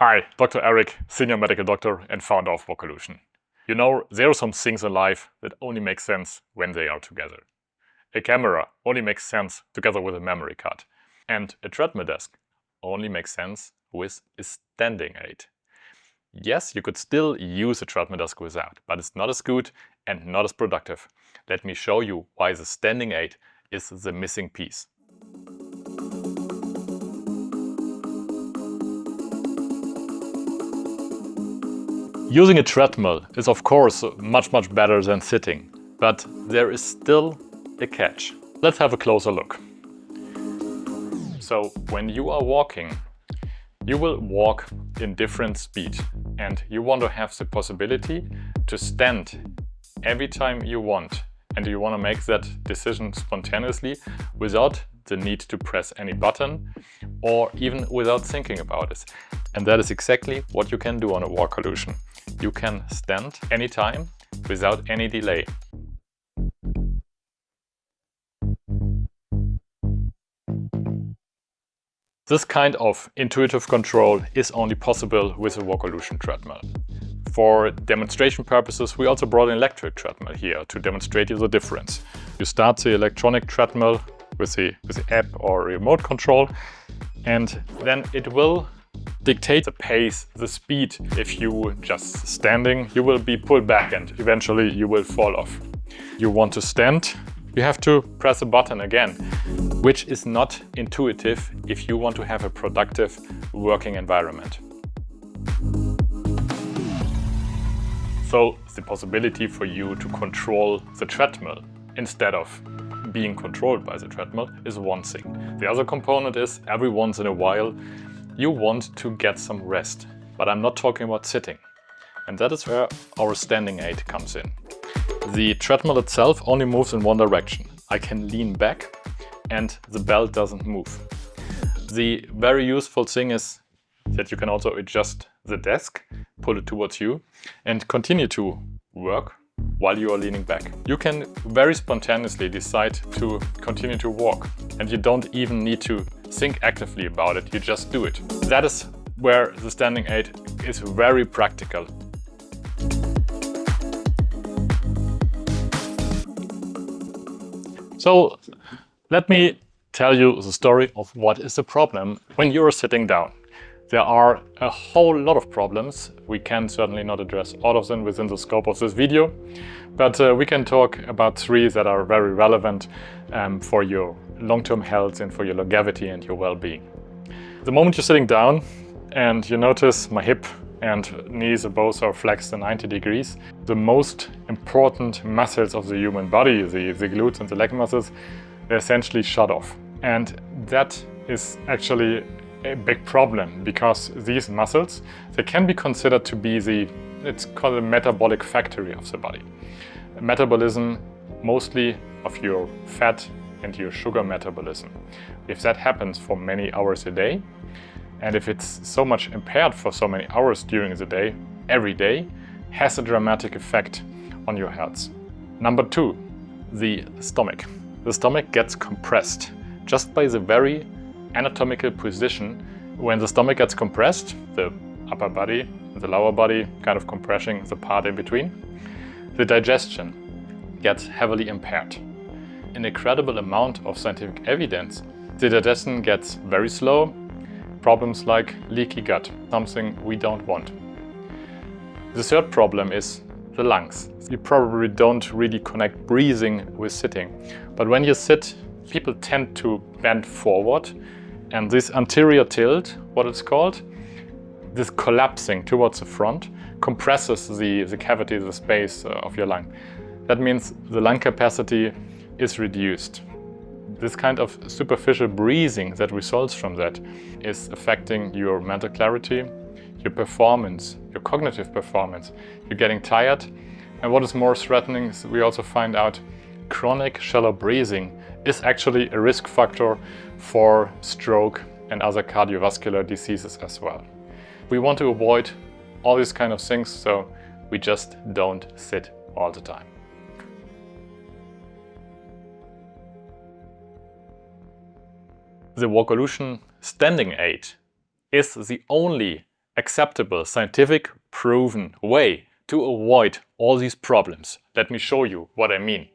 Hi, Dr. Eric, Senior Medical Doctor and founder of Walkolution. You know, there are some things in life that only make sense when they are together. A camera only makes sense together with a memory card. And a treadmill desk only makes sense with a standing aid. Yes, you could still use a treadmill desk without, but it's not as good and not as productive. Let me show you why the standing aid is the missing piece. Using a treadmill is of course much better than sitting, but there is still a catch. Let's have a closer look. So when you are walking, you will walk in different speed and you want to have the possibility to stand every time you want, and you want to make that decision spontaneously without the need to press any button or even without thinking about it. And that is exactly what you can do on a Walkolution. You can stand anytime without any delay. This kind of intuitive control is only possible with a Walkolution treadmill. For demonstration purposes, we also brought an electric treadmill here to demonstrate you the difference. You start the electronic treadmill with the app or remote control, and then it will dictate the pace, the speed. If you just standing, you will be pulled back and eventually you will fall off. You want to stand, you have to press a button again, which is not intuitive if you want to have a productive working environment. So the possibility for you to control the treadmill instead of being controlled by the treadmill is one thing. The other component is every once in a while you want to get some rest. But I'm not talking about sitting. And that is where our standing aid comes in. The treadmill itself only moves in one direction. I can lean back and the belt doesn't move. The very useful thing is that you can also adjust the desk, pull it towards you and continue to work while you are leaning back. You can very spontaneously decide to continue to walk and you don't even need to think actively about it, you just do it. That is where the standing aid is very practical. So let me tell you the story of what is the problem when you're sitting down. There are a whole lot of problems. We can certainly not address all of them within the scope of this video, but we can talk about 3 that are very relevant for your long-term health and for your longevity and your well-being. The moment you're sitting down and you notice my hip and knees both are flexed at 90 degrees, the most important muscles of the human body, the glutes and the leg muscles, they essentially shut off. And that is actually a big problem because these muscles, they can be considered to be it's called a metabolic factory of the body. Metabolism mostly of your fat and your sugar metabolism. If that happens for many hours a day, and if it's so much impaired for so many hours during the day, every day, has a dramatic effect on your health. Number 2, the stomach. The stomach gets compressed just by the very anatomical position. When the stomach gets compressed, the upper body and the lower body kind of compressing the part in between, the digestion gets heavily impaired. An incredible amount of scientific evidence, the digestion gets very slow, problems like leaky gut, something we don't want. The third problem is the lungs. You probably don't really connect breathing with sitting, but when you sit, people tend to bend forward, and this anterior tilt, what it's called, this collapsing towards the front, compresses the cavity, the space of your lung. That means the lung capacity is reduced. This kind of superficial breathing that results from that is affecting your mental clarity, your performance, your cognitive performance. You're getting tired, and what is more threatening is we also find out chronic shallow breathing is actually a risk factor for stroke and other cardiovascular diseases as well. We want to avoid all these kind of things, so we just don't sit all the time. The Walkolution standing aid is the only acceptable, scientific, proven way to avoid all these problems. Let me show you what I mean.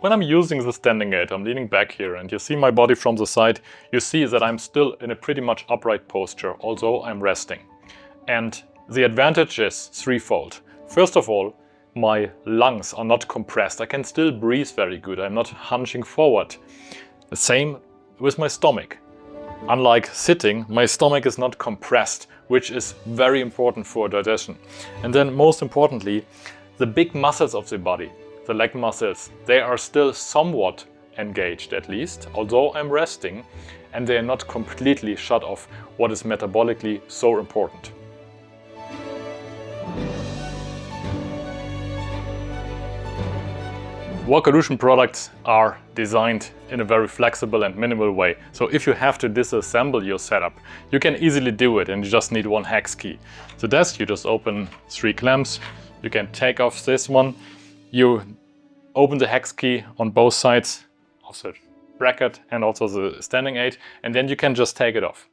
When I'm using the standing gait, I'm leaning back here and you see my body from the side, you see that I'm still in a pretty much upright posture, although I'm resting. And the advantage is threefold. First of all, my lungs are not compressed. I can still breathe very good. I'm not hunching forward. The same with my stomach. Unlike sitting, my stomach is not compressed, which is very important for digestion. And then most importantly, the big muscles of the body, the leg muscles, they are still somewhat engaged at least, although I'm resting, and they are not completely shut off, what is metabolically so important. Walkolution products are designed in a very flexible and minimal way. So if you have to disassemble your setup, you can easily do it and you just need one hex key. The desk, you just open 3 clamps, you can take off this one, you open the hex key on both sides of the bracket and also the standing aid, and then you can just take it off.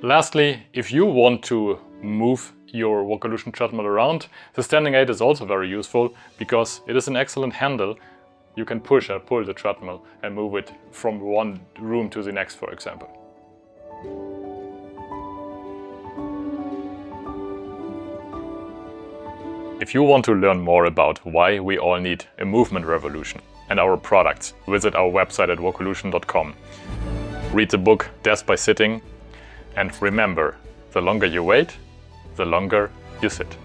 Lastly, if you want to move your Walkolution treadmill around, the standing aid is also very useful because it is an excellent handle. You can push and pull the treadmill and move it from one room to the next, for example. If you want to learn more about why we all need a movement revolution and our products, visit our website at walkolution.com. Read the book Death by Sitting, and remember, the longer you wait, the longer you sit.